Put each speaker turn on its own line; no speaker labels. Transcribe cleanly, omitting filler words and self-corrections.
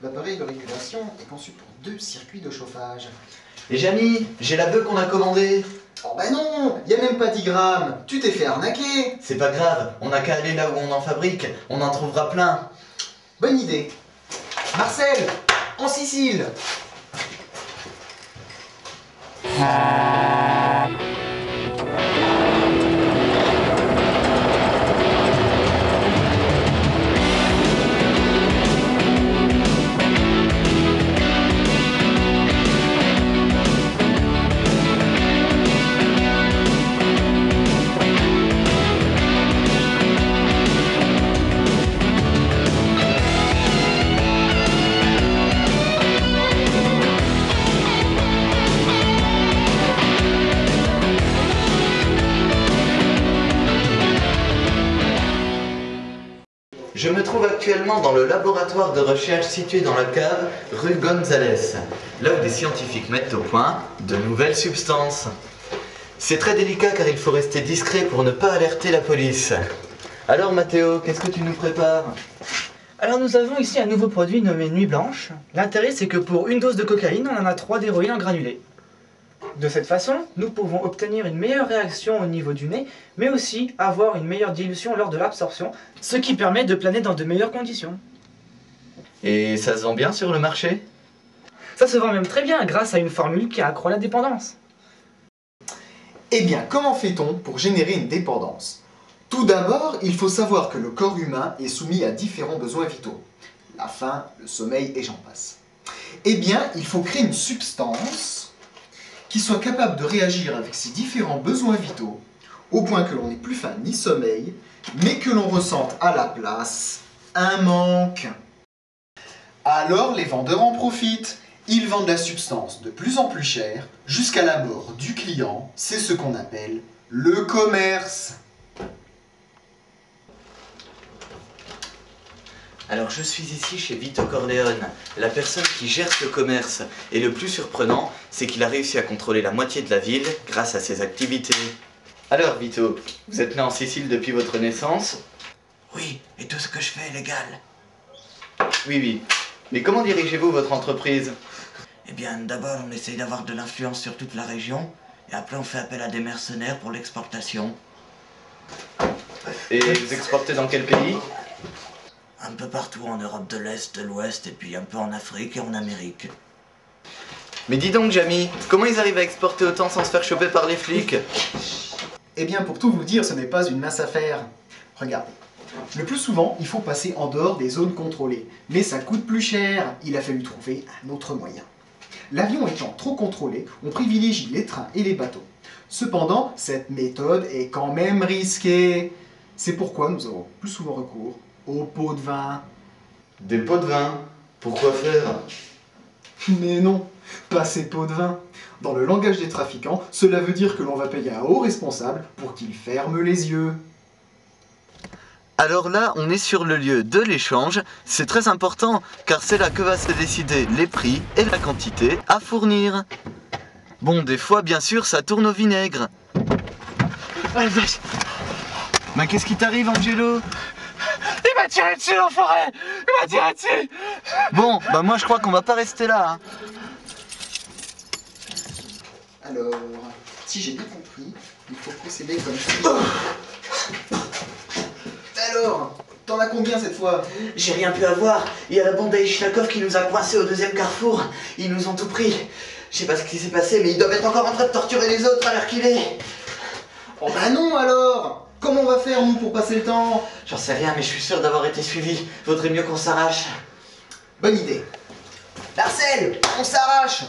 L'appareil de régulation est conçu pour 2 circuits de chauffage.
Et Jamy, j'ai la bœuf qu'on a commandée.
Oh ben non, y a même pas 10 grammes. Tu t'es fait arnaquer.
C'est pas grave, on n'a qu'à aller là où on en fabrique, on en trouvera plein.
Bonne idée. Marcel, en Sicile.
Je me trouve actuellement dans le laboratoire de recherche situé dans la cave rue Gonzalez, là où des scientifiques mettent au point de nouvelles substances. C'est très délicat car il faut rester discret pour ne pas alerter la police. Alors Mathéo, qu'est-ce que tu nous prépares?
Alors nous avons ici un nouveau produit nommé Nuit Blanche. L'intérêt c'est que pour une dose de cocaïne, on en a 3 d'héroïne en granulé. De cette façon, nous pouvons obtenir une meilleure réaction au niveau du nez, mais aussi avoir une meilleure dilution lors de l'absorption, ce qui permet de planer dans de meilleures conditions.
Et ça se vend bien sur le marché?
Ça se vend même très bien grâce à une formule qui accroît la dépendance.
Eh bien, comment fait-on pour générer une dépendance? Tout d'abord, il faut savoir que le corps humain est soumis à différents besoins vitaux. La faim, le sommeil et j'en passe. Eh bien, il faut créer une substance qui soit capable de réagir avec ces différents besoins vitaux, au point que l'on n'ait plus faim ni sommeil, mais que l'on ressente à la place un manque. Alors les vendeurs en profitent. Ils vendent la substance de plus en plus cher, jusqu'à la mort du client. C'est ce qu'on appelle le commerce.
Alors je suis ici chez Vito Corleone, la personne qui gère ce commerce. Et le plus surprenant, c'est qu'il a réussi à contrôler la moitié de la ville grâce à ses activités. Alors Vito, vous êtes né en Sicile depuis votre naissance?
Oui, et tout ce que je fais est légal.
Oui. Mais comment dirigez-vous votre entreprise?
Eh bien, d'abord, on essaye d'avoir de l'influence sur toute la région, et après, on fait appel à des mercenaires pour l'exportation.
Et vous exportez dans quel pays?
Un peu partout en Europe de l'Est, de l'Ouest, et puis un peu en Afrique et en Amérique.
Mais dis donc Jamy, comment ils arrivent à exporter autant sans se faire choper par les flics?
Eh bien, pour tout vous dire, ce n'est pas une mince affaire. Regardez. Le plus souvent, il faut passer en dehors des zones contrôlées. Mais ça coûte plus cher. Il a fallu trouver un autre moyen. L'avion étant trop contrôlé, on privilégie les trains et les bateaux. Cependant, cette méthode est quand même risquée. C'est pourquoi nous avons plus souvent recours aux pots de vin.
Des pots de vin? Pourquoi faire?
Mais non, pas ces pots de vin. Dans le langage des trafiquants, cela veut dire que l'on va payer un haut responsable pour qu'il ferme les yeux.
Alors là, on est sur le lieu de l'échange. C'est très important, car c'est là que va se décider les prix et la quantité à fournir. Bon, des fois, bien sûr, ça tourne au vinaigre.
Ah, vache.
Mais qu'est-ce qui t'arrive, Angelo?
Il m'a tiré dessus l'enfoiré. Il m'a tiré dessus.
Bon, bah moi je crois qu'on va pas rester là.
Alors, si j'ai bien compris, il faut procéder comme ça. Alors, t'en as combien cette fois?
J'ai rien pu avoir. Il y a la bande à Ishlakov qui nous a coincés au 2e carrefour. Ils nous ont tout pris. Je sais pas ce qui s'est passé, mais ils doivent être encore en train de torturer les autres à l'heure qu'il est.
Oh bah non alors! Comment on va faire nous pour passer le temps?
J'en sais rien, mais je suis sûr d'avoir été suivi. Vaudrait mieux qu'on s'arrache.
Bonne idée. Marcel, on s'arrache!